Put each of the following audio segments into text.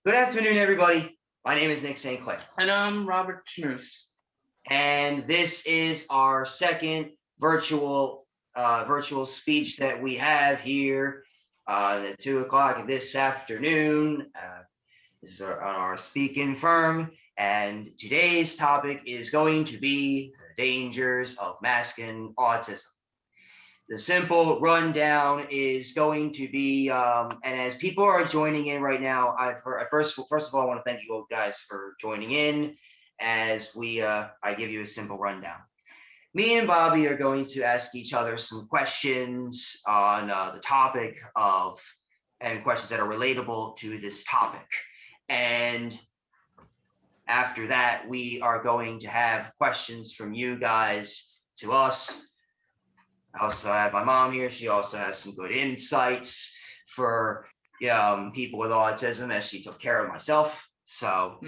Good afternoon, everybody. My name is Nick St. Clair, And I'm Robert Schmoose. and this is our second virtual speech that we have here at 2 o'clock this afternoon. This is on our speaking firm, and today's topic is going to be the dangers of masking autism. The simple rundown is going to be, and as people are joining in right now, first of all, I want to thank you all guys for joining in as I give you a simple rundown. Me and Bobby are going to ask each other some questions on the topic of, and questions that are relatable to this topic. And after that, we are going to have questions from you guys to us. I also have my mom here. She also has some good insights for people with autism, as she took care of myself. So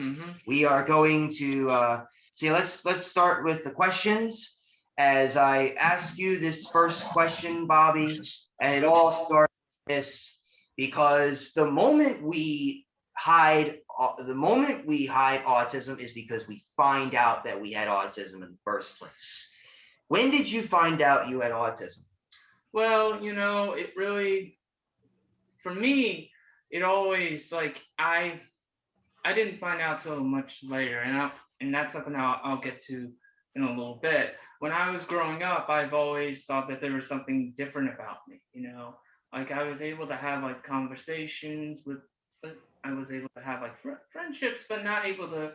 we are going to let's start with the questions. As I ask you this first question, Bobby, and it all starts with this because the moment we hide autism is because we find out that we had autism in the first place. When did you find out you had autism? Well, it really, for me, it always I didn't find out till much later, and that's something I'll get to in a little bit. When I was growing up, I've always thought that there was something different about me. Like I was able to have like conversations I was able to have like friendships, but not able to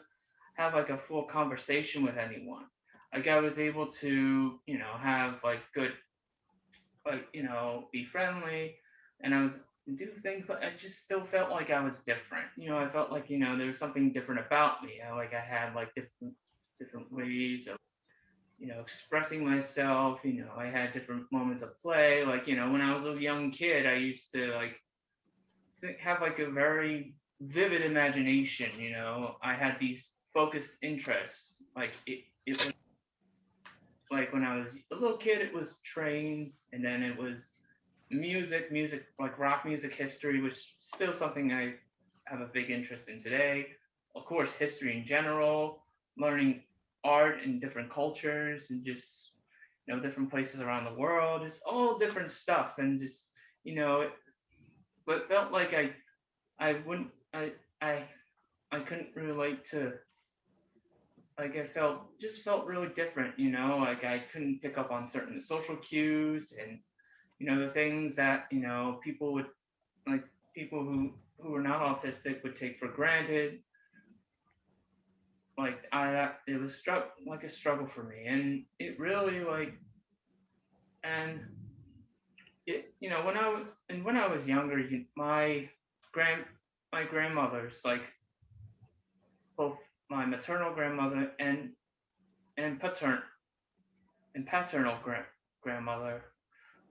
have like a full conversation with anyone. Like I was able to, have like good, like, be friendly, and I was do things, but I just still felt like I was different. I felt like, there was something different about me. I had like different ways of, expressing myself. I had different moments of play. Like, when I was a young kid, I used to like have like a very vivid imagination. I had these focused interests. Like it was like when I was a little kid, it was trains, and then it was music like rock music history, which is still something I have a big interest in today. Of course, history in general, learning art in different cultures, and just different places around the world, just all different stuff, and just but felt like I wouldn't I I couldn't relate to, like I felt really different. Like I couldn't pick up on certain social cues, and the things that people would, like, people who were not autistic would take for granted. Like it was like a struggle for me, and it really like, and it when I was younger, grand my grandmothers, like both my maternal grandmother and paternal grandmother,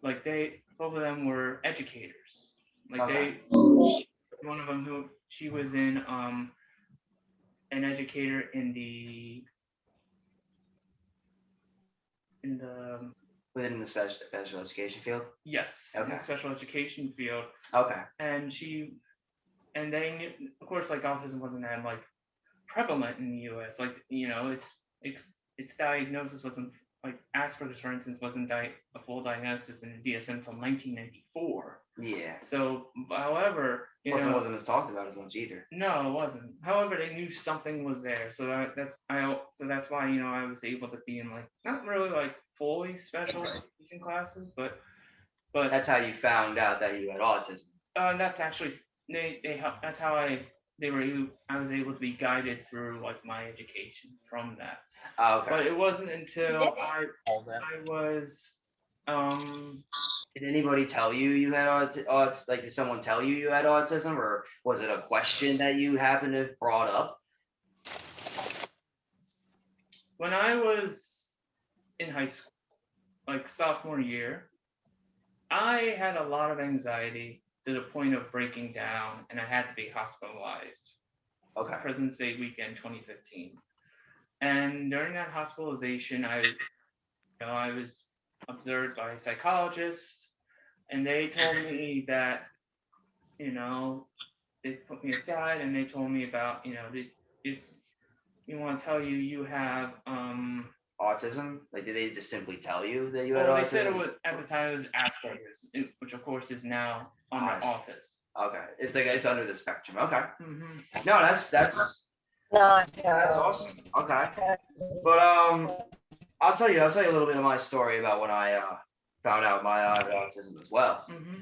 like they both of them were educators. Like Okay. they one of them, who she was in an educator in the Within the special education field? yes, in the Okay. special education field. Okay. And they knew, of course, like autism wasn't that like prevalent in the US. Like, its diagnosis wasn't, like Asperger's, for instance, wasn't a full diagnosis in the DSM until 1994. Yeah. So, however, Plus, it wasn't as talked about as much either. no, it wasn't. However, they knew something was there, so that's why I was able to be in, like, not really like fully special education classes, but That's how you found out that you had autism. that's actually, they help. That's how I was able to be guided through like my education from that. Okay. But it wasn't until I was Did anybody tell you had like, did someone tell you had autism, or was it a question that you happened to have brought up? when I was in high school, like sophomore year, I had a lot of anxiety to the point of breaking down, and I had to be hospitalized. Okay. President's Day weekend 2015. And during that hospitalization, I was observed by psychologists, and they told me that, you know they put me aside and they told me about, they just we want to tell you you have Autism? Like, did they just simply tell you that you had well, they said it autism? was at the time it was Asperger's, which of course is now under Ah, office. okay, it's like it's under the spectrum. Okay, Mm-hmm. no, that's awesome. Okay, but I'll tell you a little bit of my story about when I found out I had autism as well. Mm-hmm.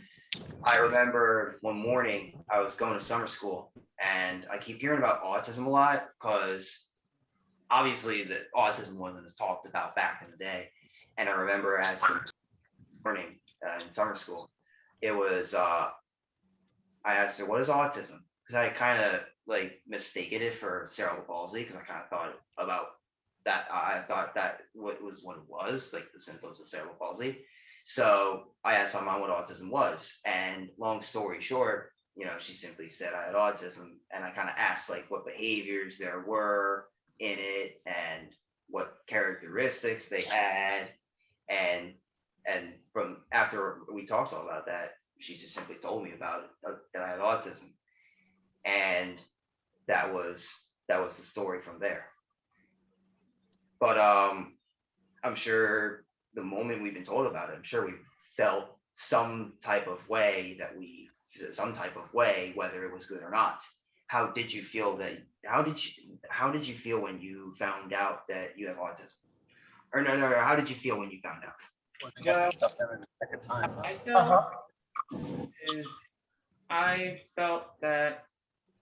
I remember one morning I was going to summer school, and I keep hearing about autism a lot because obviously the autism wasn't as talked about back in the day. And I remember asking morning in summer school, it was I asked her, what is autism? Because I kind of like mistaken it for cerebral palsy because I kind of thought about that. I thought that what it was, like the symptoms of cerebral palsy. So I asked my mom what autism was. And long story short, she simply said I had autism. And I kind of asked like what behaviors there were in it and what characteristics they had. And from after we talked all about that, she just simply told me about it, that I had autism, and that was that was the story from there. But I'm sure the moment we've been told about it, I'm sure we felt some type of way, whether it was good or not. How did you feel that? How did you feel when you found out that you have autism? Or no. How did you feel when you found out? Well, I felt is I felt that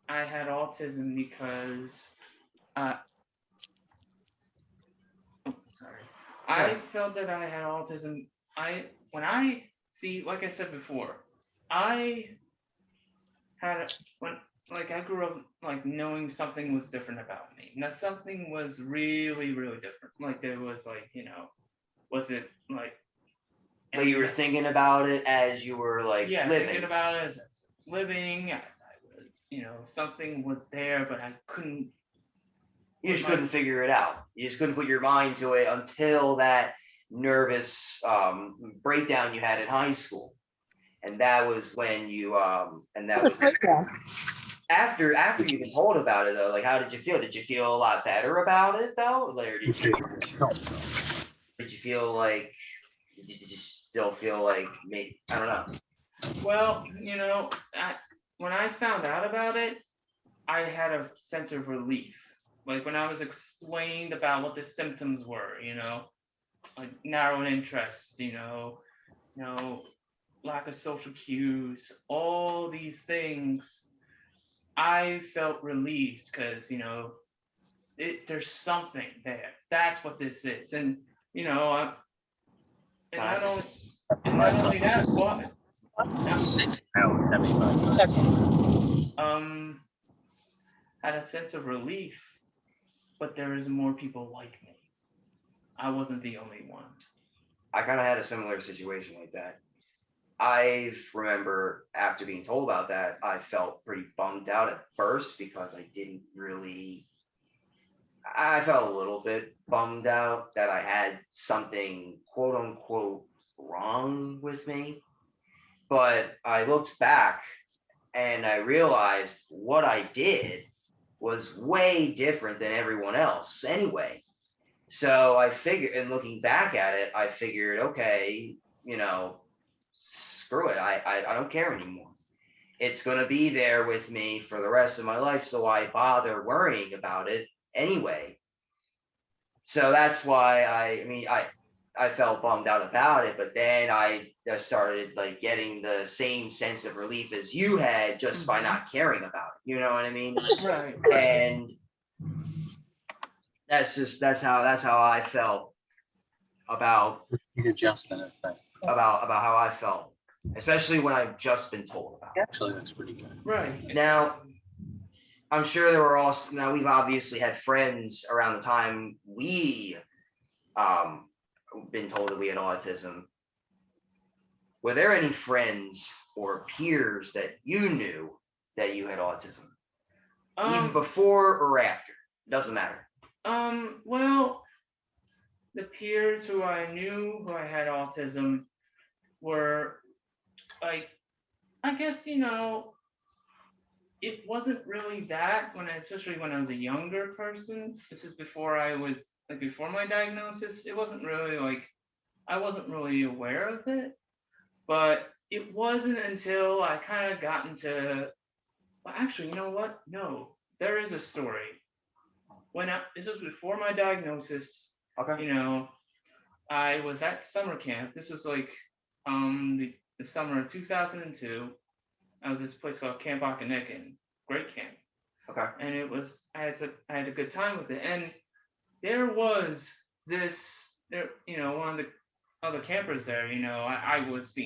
I had autism because uh, sorry. I Okay. felt that I had autism. I when I see, like I said before, I had when like I grew up like knowing something was different about me. Now something was really, really different. Like there was like, was it like Like you and were thinking about it as you were like yeah, thinking living. about it as I was living, as I was, something was there, but I couldn't You put just my couldn't figure it out. You just couldn't put your mind to it until that nervous breakdown you had in high school, and that was when and that was after you've been told about it though. Like, how did you feel? Did you feel a lot better about it though, or did you feel like did you still feel like maybe I don't know? well, when I found out about it, I had a sense of relief. Like when I was explained about what the symptoms were, like narrow interests, you know, lack of social cues, all these things, I felt relieved because, there's something there. That's what this is. And, you know, I, and not only That's and not only that, what um had a sense of relief, but there is more people like me. I wasn't the only one. I kind of had a similar situation like that. I remember after being told about that, I felt pretty bummed out at first because I didn't really. I felt a little bit bummed out that I had something quote unquote wrong with me. But I looked back and I realized what I did was way different than everyone else anyway. So I figured, and looking back at it, I figured, okay, screw it. I don't care anymore. It's going to be there with me for the rest of my life. So I bother worrying about it anyway. So that's why I felt bummed out about it. But then I just started like getting the same sense of relief as you had just by Mhm. not caring about it. You know what I mean? Right. And that's how I felt about He's adjusting it. about how I felt, especially when I've just been told about it. Actually, looks pretty good. Right. Now, I'm sure there were also now we've obviously had friends around the time we um been told that we had autism. Were there any friends or peers that you knew that you had autism, even Um. before or after? It doesn't matter. Well, the peers who I knew who I had autism were like, I guess, it wasn't really that especially when I was a younger person. This is before I was like before my diagnosis. It wasn't really like I wasn't really aware of it, but it wasn't until I kind of got into. Well, actually, you know what? No, there is a story. This was before my diagnosis. Okay. You know, I was at summer camp. This was like the summer of 2002. I was at this place called Camp Akanikin. Great camp. Okay. And it was I had a good time with it. And there was one of the other campers there. I was the